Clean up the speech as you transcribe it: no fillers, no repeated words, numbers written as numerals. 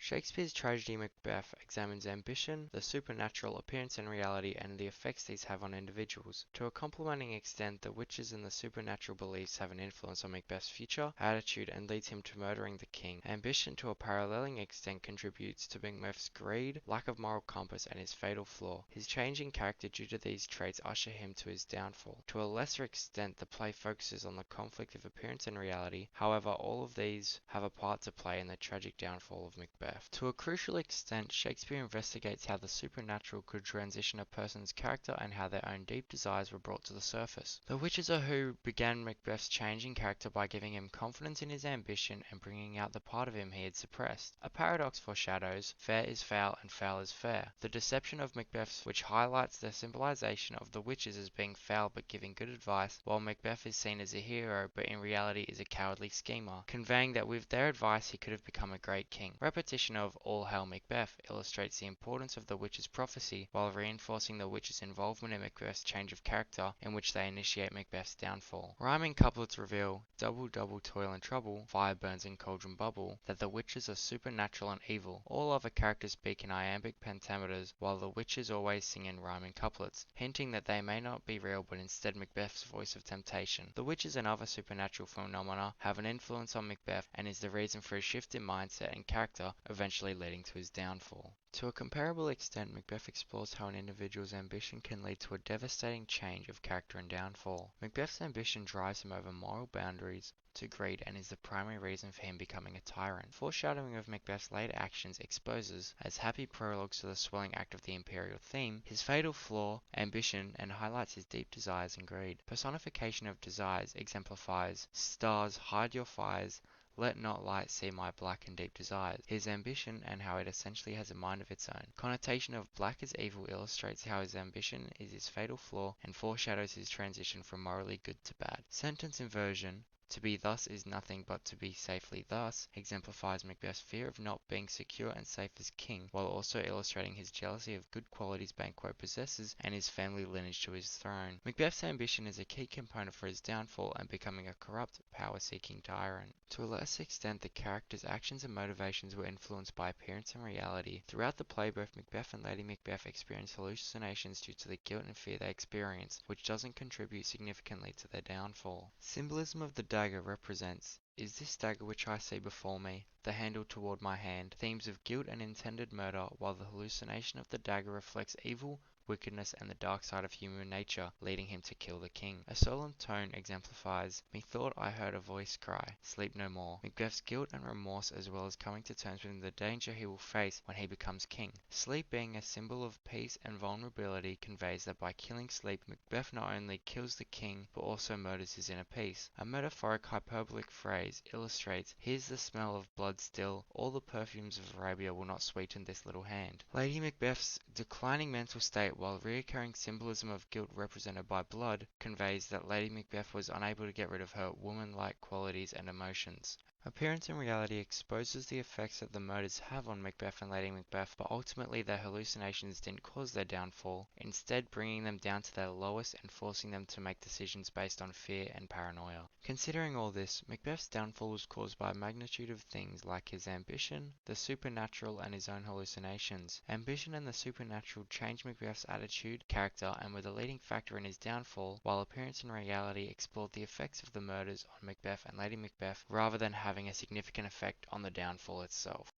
Shakespeare's tragedy Macbeth examines ambition, the supernatural appearance and reality, and the effects these have on individuals. To a complementing extent, the witches and the supernatural beliefs have an influence on Macbeth's future, attitude, and leads him to murdering the king. Ambition, to a paralleling extent, contributes to Macbeth's greed, lack of moral compass, and his fatal flaw. His changing character due to these traits usher him to his downfall. To a lesser extent, the play focuses on the conflict of appearance and reality. However, all of these have a part to play in the tragic downfall of Macbeth. To a crucial extent, Shakespeare investigates how the supernatural could transition a person's character and how their own deep desires were brought to the surface. The witches are who began Macbeth's changing character by giving him confidence in his ambition and bringing out the part of him he had suppressed. A paradox foreshadows, fair is foul and foul is fair. The deception of Macbeth, which highlights the symbolization of the witches as being foul but giving good advice, while Macbeth is seen as a hero but in reality is a cowardly schemer, conveying that with their advice he could have become a great king. Repetition of All Hail Macbeth illustrates the importance of the witches' prophecy while reinforcing the witches' involvement in Macbeth's change of character, in which they initiate Macbeth's downfall. Rhyming couplets reveal, double double toil and trouble, fire burns in cauldron bubble, that the witches are supernatural and evil. All other characters speak in iambic pentameters, while the witches always sing in rhyming couplets, hinting that they may not be real but instead Macbeth's voice of temptation. The witches and other supernatural phenomena have an influence on Macbeth and is the reason for his shift in mindset and character, eventually leading to his downfall. To a comparable extent, Macbeth explores how an individual's ambition can lead to a devastating change of character and downfall. Macbeth's ambition drives him over moral boundaries to greed and is the primary reason for him becoming a tyrant. Foreshadowing of Macbeth's later actions exposes, as happy prologues to the swelling act of the imperial theme, his fatal flaw, ambition, and highlights his deep desires and greed. Personification of desires exemplifies, stars, hide your fires, let not light see my black and deep desires, his ambition and how it essentially has a mind of its own. Connotation of black as evil illustrates how his ambition is his fatal flaw and foreshadows his transition from morally good to bad. Sentence inversion, to be thus is nothing but to be safely thus, exemplifies Macbeth's fear of not being secure and safe as king, while also illustrating his jealousy of good qualities Banquo possesses and his family lineage to his throne. Macbeth's ambition is a key component for his downfall and becoming a corrupt, power-seeking tyrant. To a less extent, the character's actions and motivations were influenced by appearance and reality. Throughout the play, both Macbeth and Lady Macbeth experience hallucinations due to the guilt and fear they experience, which doesn't contribute significantly to their downfall. Symbolism of the dagger represents, is this dagger which I see before me, the handle toward my hand, themes of guilt and intended murder, while the hallucination of the dagger reflects evil, wickedness, and the dark side of human nature, leading him to kill the king. A solemn tone exemplifies, methought I heard a voice cry, sleep no more. Macbeth's guilt and remorse as well as coming to terms with the danger he will face when he becomes king. Sleep being a symbol of peace and vulnerability conveys that by killing sleep, Macbeth not only kills the king, but also murders his inner peace. A metaphoric hyperbolic phrase illustrates, here's the smell of blood still, all the perfumes of Arabia will not sweeten this little hand. Lady Macbeth's declining mental state, while recurring symbolism of guilt represented by blood, conveys that Lady Macbeth was unable to get rid of her woman-like qualities and emotions. Appearance and reality exposes the effects that the murders have on Macbeth and Lady Macbeth, but ultimately their hallucinations didn't cause their downfall, instead bringing them down to their lowest and forcing them to make decisions based on fear and paranoia. Considering all this, Macbeth's downfall was caused by a magnitude of things like his ambition, the supernatural, and his own hallucinations. Ambition and the supernatural changed Macbeth's attitude, character, and were the leading factor in his downfall, while appearance and reality explored the effects of the murders on Macbeth and Lady Macbeth rather than having a significant effect on the downfall itself.